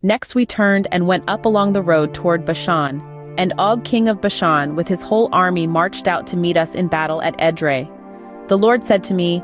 Next we turned and went up along the road toward Bashan, and Og king of Bashan with his whole army marched out to meet us in battle at Edrei. The Lord said to me,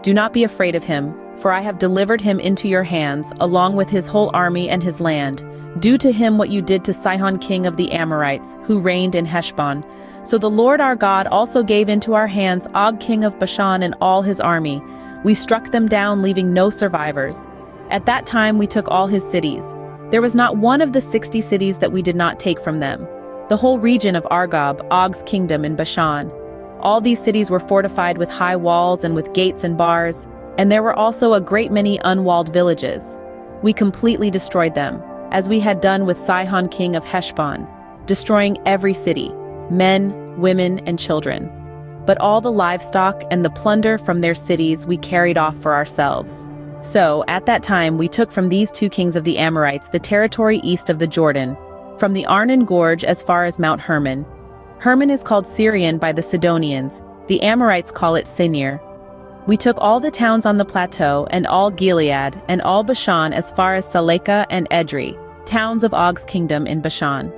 "Do not be afraid of him, for I have delivered him into your hands, along with his whole army and his land. Do to him what you did to Sihon king of the Amorites, who reigned in Heshbon." So the Lord our God also gave into our hands Og king of Bashan and all his army. We struck them down, leaving no survivors. At that time we took all his cities. There was not one of the 60 cities that we did not take from them. The whole region of Argob, Og's kingdom in Bashan. All these cities were fortified with high walls and with gates and bars, and there were also a great many unwalled villages. We completely destroyed them, as we had done with Sihon king of Heshbon, destroying every city, men, women, and children. But all the livestock and the plunder from their cities we carried off for ourselves. So, at that time we took from these two kings of the Amorites the territory east of the Jordan, from the Arnon Gorge as far as Mount Hermon. Hermon is called Syrian by the Sidonians. The Amorites call it Sinir. We took all the towns on the plateau and all Gilead and all Bashan as far as Salekah and Edrei, towns of Og's kingdom in Bashan.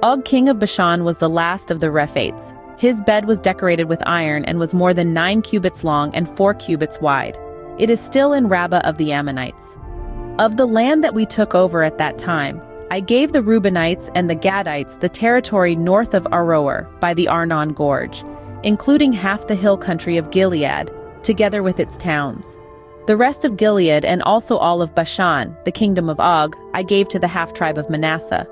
Og king of Bashan was the last of the Rephaites. His bed was decorated with iron and was more than 9 cubits long and 4 cubits wide. It is still in Rabbah of the Ammonites. Of the land that we took over at that time, I gave the Reubenites and the Gadites the territory north of Aroer by the Arnon Gorge, including half the hill country of Gilead, together with its towns. The rest of Gilead and also all of Bashan, the kingdom of Og, I gave to the half-tribe of Manasseh.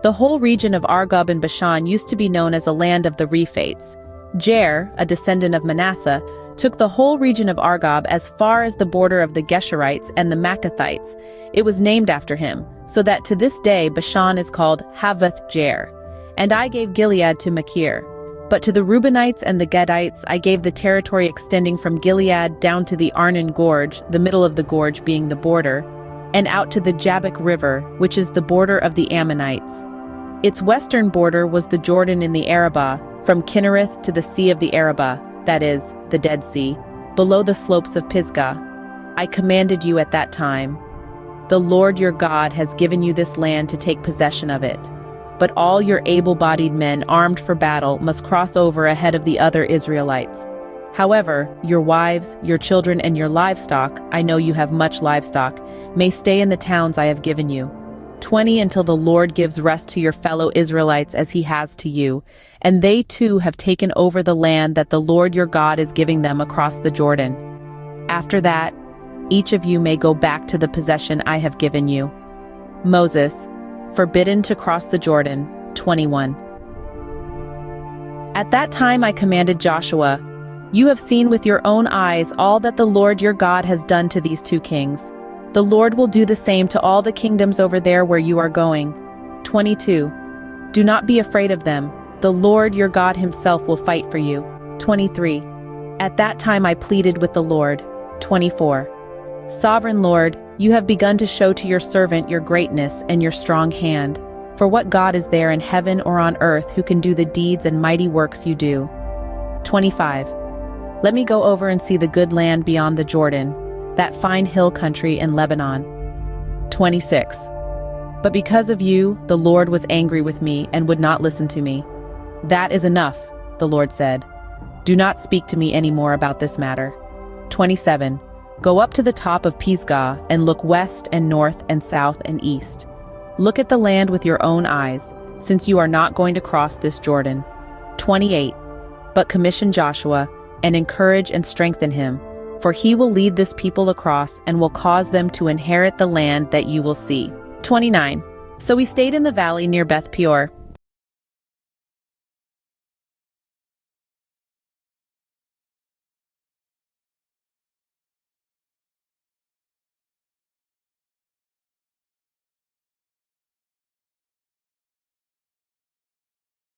The whole region of Argob and Bashan used to be known as a land of the Rephaites. Jair, a descendant of Manasseh, took the whole region of Argob as far as the border of the Geshurites and the Maccathites. It was named after him, so that to this day Bashan is called Havoth Jair. And I gave Gilead to Machir. But to the Reubenites and the Gadites I gave the territory extending from Gilead down to the Arnon Gorge, the middle of the gorge being the border, and out to the Jabbok River, which is the border of the Ammonites. Its western border was the Jordan in the Arabah, from Kinnereth to the Sea of the Arabah, that is, the Dead Sea, below the slopes of Pisgah. I commanded you at that time. The Lord your God has given you this land to take possession of it. But all your able-bodied men armed for battle must cross over ahead of the other Israelites. However, your wives, your children, and your livestock, I know you have much livestock, may stay in the towns I have given you. 20 until the Lord gives rest to your fellow Israelites as he has to you, and they too have taken over the land that the Lord your God is giving them across the Jordan. After that, each of you may go back to the possession I have given you. Moses, forbidden to cross the Jordan, 21. At that time I commanded Joshua, "You have seen with your own eyes all that the Lord your God has done to these two kings. The Lord will do the same to all the kingdoms over there where you are going." 22. Do not be afraid of them. The Lord your God himself will fight for you. 23. At that time I pleaded with the Lord. 24. Sovereign Lord, you have begun to show to your servant your greatness and your strong hand. For what God is there in heaven or on earth who can do the deeds and mighty works you do? 25. Let me go over and see the good land beyond the Jordan, that fine hill country in Lebanon. 26. But because of you, the Lord was angry with me and would not listen to me. That is enough, the Lord said. Do not speak to me any more about this matter. 27. Go up to the top of Pisgah and look west and north and south and east. Look at the land with your own eyes, since you are not going to cross this Jordan. 28. But commission Joshua and encourage and strengthen him, for he will lead this people across and will cause them to inherit the land that you will see. 29. So we stayed in the valley near Beth Peor.